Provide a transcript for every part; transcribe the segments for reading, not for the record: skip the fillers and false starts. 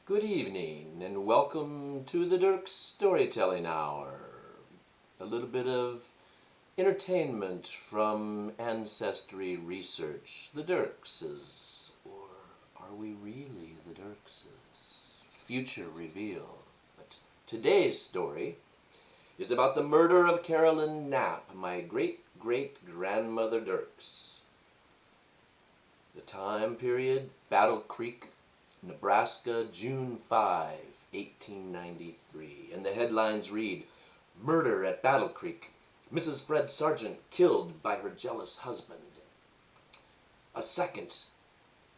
Good evening and welcome to the Dirk's Storytelling Hour. A little bit of entertainment from ancestry research. The Dirkses, or are we really the Dirkses? Future reveal. But today's story is about the murder of Carolyn Knapp, my great-great-grandmother Dirks. The time period, Battle Creek, Nebraska, June 5, 1893. And the headlines read, Murder at Battle Creek. Mrs. Fred Sargent killed by her jealous husband. A second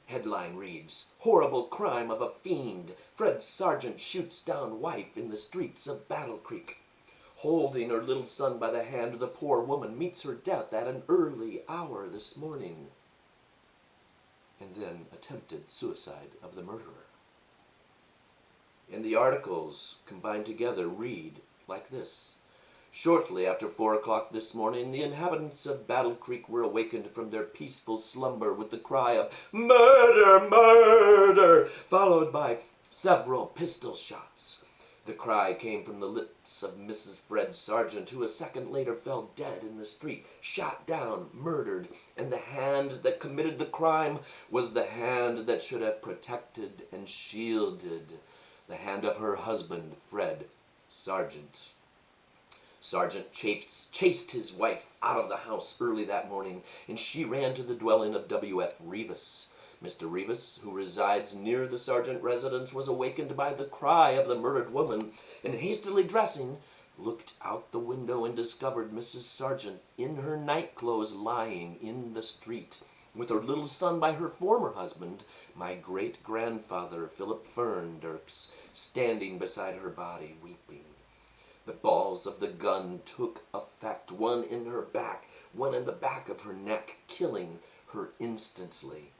headline reads, Horrible crime of a fiend. Fred Sargent shoots down wife in the streets of Battle Creek. Holding her little son by the hand, the poor woman meets her death at an early hour this morning. And then attempted suicide of the murderer. And the articles combined together read like this. Shortly after 4 o'clock this morning, the inhabitants of Battle Creek were awakened from their peaceful slumber with the cry of "Murder! Murder!" followed by several pistol shots. The cry came from the lips of Mrs. Fred Sargent, who a second later fell dead in the street, shot down, murdered, and the hand that committed the crime was the hand that should have protected and shielded, the hand of her husband, Fred Sargent. Sargent chased his wife out of the house early that morning, and she ran to the dwelling of W.F. Rivas. Mr. Rivas, who resides near the Sargent residence, was awakened by the cry of the murdered woman, and hastily dressing, looked out the window and discovered Mrs. Sargent in her nightclothes lying in the street, with her little son by her former husband, my great-grandfather, Philip Fern Dirks, standing beside her body, weeping. The balls of the gun took effect, one in her back, one in the back of her neck, killing her instantly.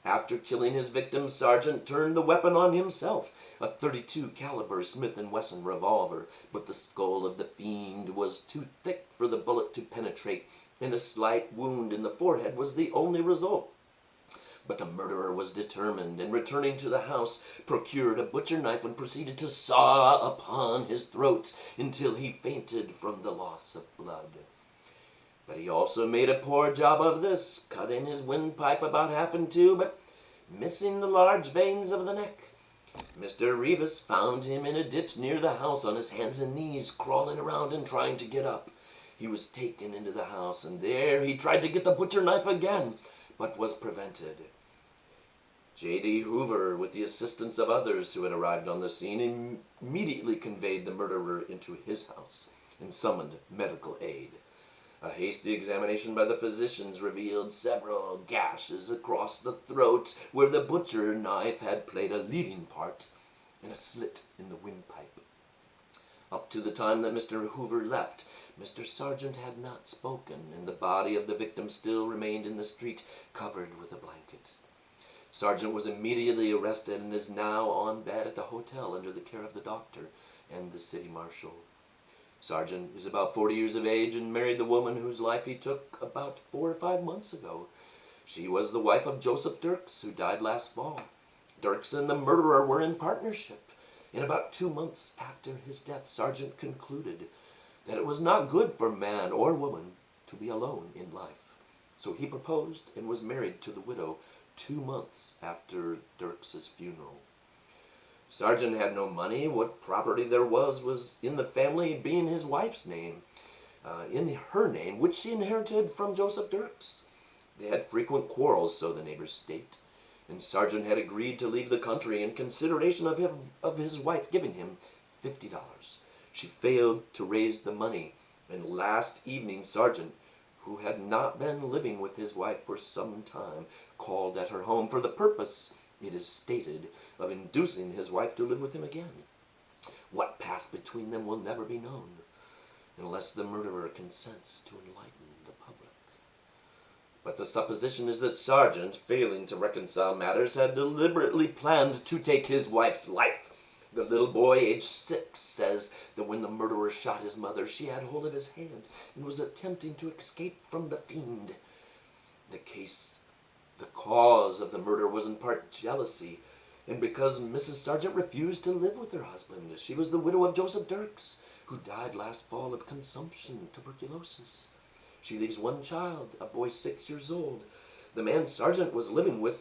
After killing his victim, Sargent turned the weapon on himself, a .32 caliber Smith & Wesson revolver, but the skull of the fiend was too thick for the bullet to penetrate, and a slight wound in the forehead was the only result. But the murderer was determined, and returning to the house, procured a butcher knife and proceeded to saw upon his throat until he fainted from the loss of blood. But he also made a poor job of this, cutting his windpipe about half in two, but missing the large veins of the neck. Mr. Rivas found him in a ditch near the house on his hands and knees, crawling around and trying to get up. He was taken into the house, and there he tried to get the butcher knife again, but was prevented. J.D. Hoover, with the assistance of others who had arrived on the scene, immediately conveyed the murderer into his house and summoned medical aid. A hasty examination by the physicians revealed several gashes across the throat where the butcher knife had played a leading part, and a slit in the windpipe. Up to the time that Mr. Hoover left, Mr. Sargent had not spoken, and the body of the victim still remained in the street, covered with a blanket. Sargent was immediately arrested and is now on bed at the hotel under the care of the doctor and the city marshal. Sargent is about 40 years of age and married the woman whose life he took about 4 or 5 months ago. She was the wife of Joseph Dirks, who died last fall. Dirks and the murderer were in partnership. In about 2 months after his death, Sargent concluded that it was not good for man or woman to be alone in life. So he proposed and was married to the widow 2 months after Dirks's funeral. Sargent had no money. What property there was in the family being his wife's name, in her name, which she inherited from Joseph Dirks. They had frequent quarrels, so the neighbors state, and Sargent had agreed to leave the country in consideration of his wife giving him $50. She failed to raise the money, and last evening Sargent, who had not been living with his wife for some time, called at her home for the purpose, it is stated, of inducing his wife to live with him again. What passed between them will never be known, unless the murderer consents to enlighten the public. But the supposition is that Sargent, failing to reconcile matters, had deliberately planned to take his wife's life. The little boy, aged 6, says that when the murderer shot his mother, she had hold of his hand and was attempting to escape from the fiend. The cause of the murder was in part jealousy, and because Mrs. Sargent refused to live with her husband. She was the widow of Joseph Dirks, who died last fall of consumption, tuberculosis. She leaves one child, a boy 6 years old. The man Sargent was living with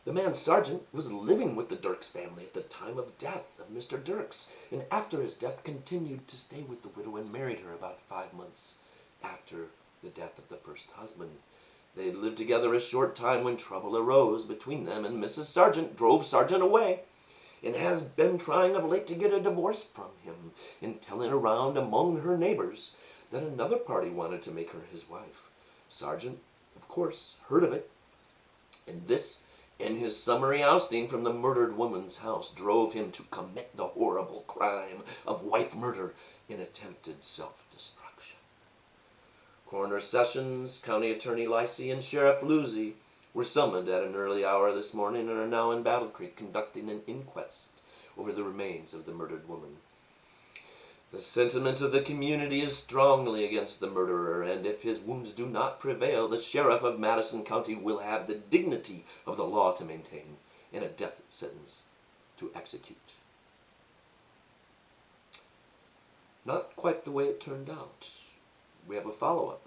the Dirks family at the time of death of Mr. Dirks, and after his death continued to stay with the widow and married her about 5 months after the death of the first husband. They had lived together a short time when trouble arose between them, and Mrs. Sargent drove Sargent away, and has been trying of late to get a divorce from him, and telling around among her neighbors that another party wanted to make her his wife. Sargent, of course, heard of it, and this, and his summary ousting from the murdered woman's house, drove him to commit the horrible crime of wife murder in attempted self-destruction. Coroner Sessions, County Attorney Licey, and Sheriff Luzey were summoned at an early hour this morning and are now in Battle Creek conducting an inquest over the remains of the murdered woman. The sentiment of the community is strongly against the murderer, and if his wounds do not prevail, the sheriff of Madison County will have the dignity of the law to maintain and a death sentence to execute. Not quite the way it turned out. We have a follow-up.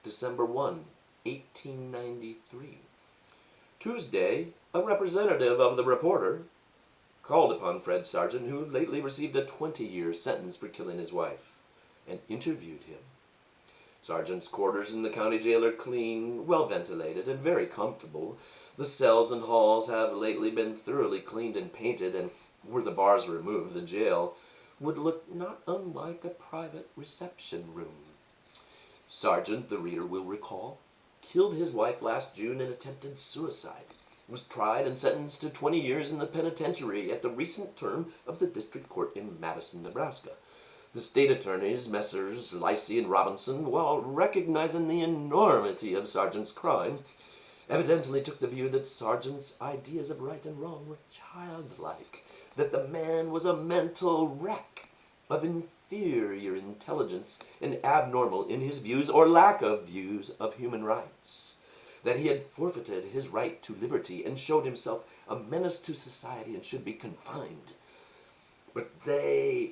December 1, 1893. Tuesday, a representative of the Reporter called upon Fred Sargent, who lately received a 20-year sentence for killing his wife, and interviewed him. Sargent's quarters in the county jail are clean, well-ventilated, and very comfortable. The cells and halls have lately been thoroughly cleaned and painted, and were the bars removed, the jail would look not unlike a private reception room. Sargent, the reader will recall, killed his wife last June in attempted suicide, was tried and sentenced to 20 years in the penitentiary at the recent term of the district court in Madison, Nebraska. The state attorneys, Messrs. Licey and Robinson, while recognizing the enormity of Sargent's crime, evidently took the view that Sargent's ideas of right and wrong were childlike, that the man was a mental wreck of inferior intelligence and abnormal in his views or lack of views of human rights, that he had forfeited his right to liberty and showed himself a menace to society and should be confined. But they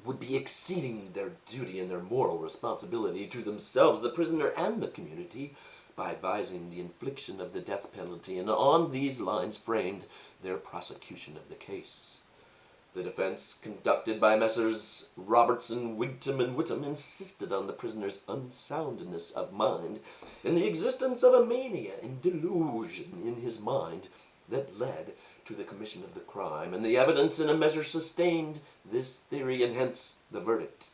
would be exceeding their duty and their moral responsibility to themselves, the prisoner, and the community by advising the infliction of the death penalty, and on these lines framed their prosecution of the case. The defense, conducted by Messrs. Robertson, Wigton, and Whittam, insisted on the prisoner's unsoundness of mind and the existence of a mania and delusion in his mind that led to the commission of the crime, and the evidence in a measure sustained this theory, and hence the verdict.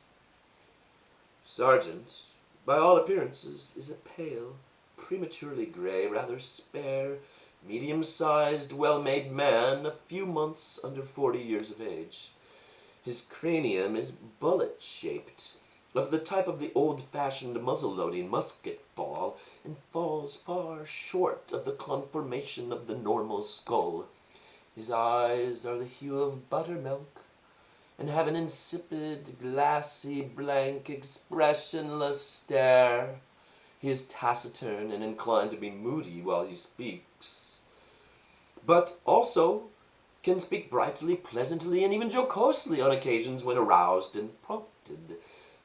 Sargent, by all appearances, is a pale, prematurely gray, rather spare, medium-sized, well-made man, a few months under 40 years of age. His cranium is bullet-shaped, of the type of the old-fashioned muzzle-loading musket ball, and falls far short of the conformation of the normal skull. His eyes are the hue of buttermilk, and have an insipid, glassy, blank, expressionless stare. He is taciturn and inclined to be moody while he speaks, but also can speak brightly, pleasantly, and even jocosely on occasions when aroused and prompted.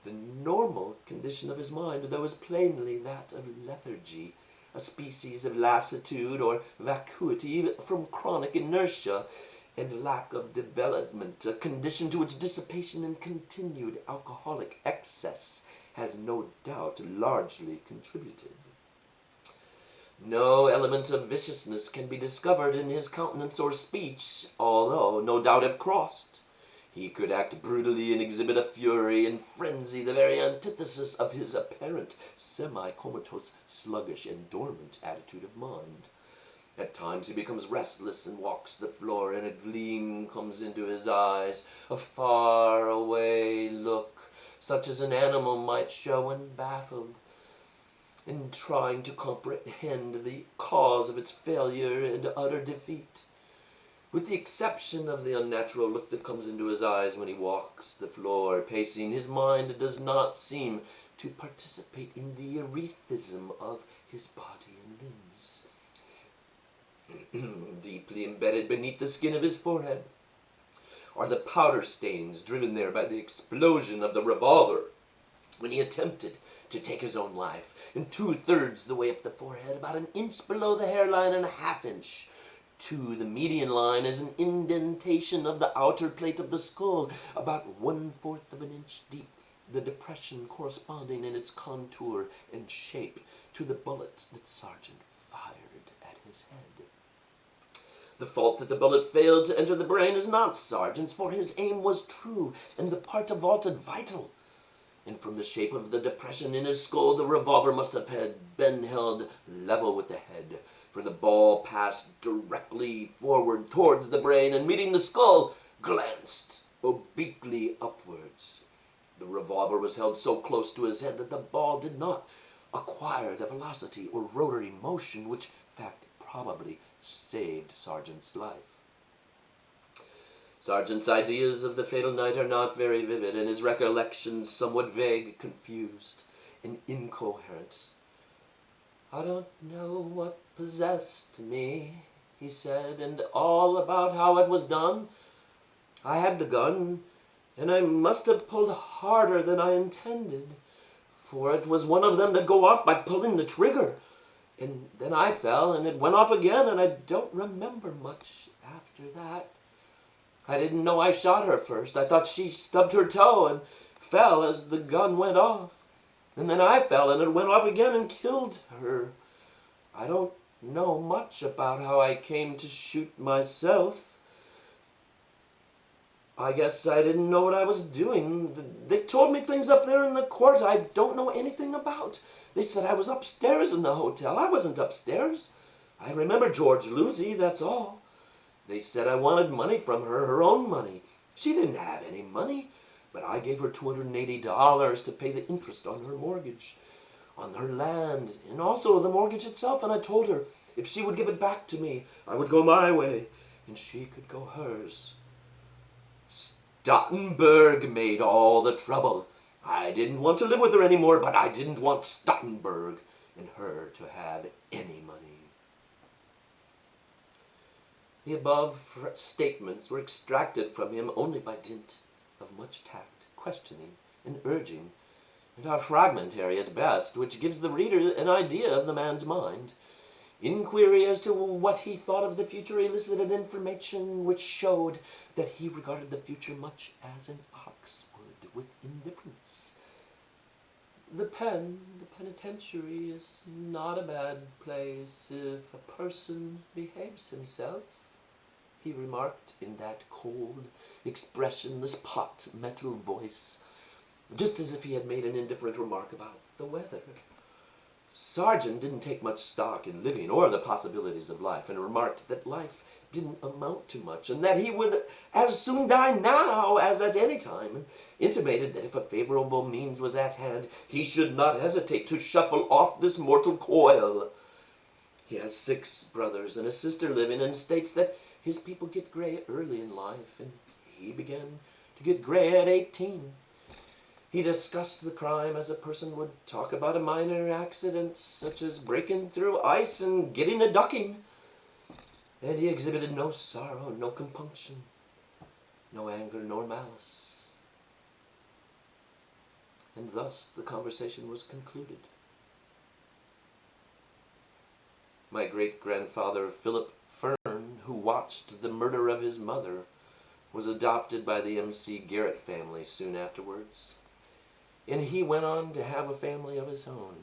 The normal condition of his mind, though, is plainly that of lethargy, a species of lassitude or vacuity from chronic inertia and lack of development, a condition to which dissipation and continued alcoholic excess has no doubt largely contributed. No element of viciousness can be discovered in his countenance or speech, although no doubt have crossed. He could act brutally and exhibit a fury and frenzy, the very antithesis of his apparent semi-comatose, sluggish, and dormant attitude of mind. At times he becomes restless and walks the floor, and a gleam comes into his eyes, a far-away look, such as an animal might show when baffled, in trying to comprehend the cause of its failure and utter defeat. With the exception of the unnatural look that comes into his eyes when he walks the floor, pacing, his mind does not seem to participate in the erethism of his body and limbs. Deeply embedded beneath the skin of his forehead are the powder stains driven there by the explosion of the revolver when he attempted to take his own life. And 2/3 the way up the forehead, about an inch below the hairline and a half inch to the median line, is an indentation of the outer plate of the skull, about 1/4 of an inch deep, the depression corresponding in its contour and shape to the bullet that Sargent fired at his head. The fault that the bullet failed to enter the brain is not Sargent's, for his aim was true, and the part vaulted vital. And from the shape of the depression in his skull, the revolver must have been held level with the head, for the ball passed directly forward towards the brain, and meeting the skull, glanced obliquely upwards. The revolver was held so close to his head that the ball did not acquire the velocity or rotary motion which fact probably saved Sargent's life. Sargent's ideas of the fatal night are not very vivid, and his recollections somewhat vague, confused, and incoherent. "I don't know what possessed me," he said, "and all about how it was done. I had the gun, and I must have pulled harder than I intended, for it was one of them that go off by pulling the trigger. And then I fell, and it went off again, and I don't remember much after that. I didn't know I shot her first. I thought she stubbed her toe and fell as the gun went off. And then I fell, and it went off again and killed her. I don't know much about how I came to shoot myself. I guess I didn't know what I was doing. They told me things up there in the court I don't know anything about. They said I was upstairs in the hotel. I wasn't upstairs. I remember George Lucy, that's all. They said I wanted money from her, her own money. She didn't have any money, but I gave her $280 to pay the interest on her mortgage, on her land, and also the mortgage itself, and I told her if she would give it back to me, I would go my way, and she could go hers. Stottenberg made all the trouble. I didn't want to live with her anymore, but I didn't want Stottenberg and her to have any money." The above statements were extracted from him only by dint of much tact, questioning, and urging, and are fragmentary at best, which gives the reader an idea of the man's mind. Inquiry as to what he thought of the future elicited information which showed that he regarded the future much as an ox would, with indifference. The penitentiary is not a bad place if a person behaves himself," he remarked in that cold, expressionless, pot-metal voice, just as if he had made an indifferent remark about the weather. Sargent didn't take much stock in living or the possibilities of life, and remarked that life didn't amount to much, and that he would as soon die now as at any time, and intimated that if a favorable means was at hand, he should not hesitate to shuffle off this mortal coil. He has 6 brothers and a sister living, and states that his people get gray early in life, and he began to get gray at 18. He discussed the crime as a person would talk about a minor accident, such as breaking through ice and getting a ducking. And he exhibited no sorrow, no compunction, no anger, nor malice. And thus the conversation was concluded. My great-grandfather Philip Fern, who watched the murder of his mother, was adopted by the M.C. Garrett family soon afterwards, and he went on to have a family of his own.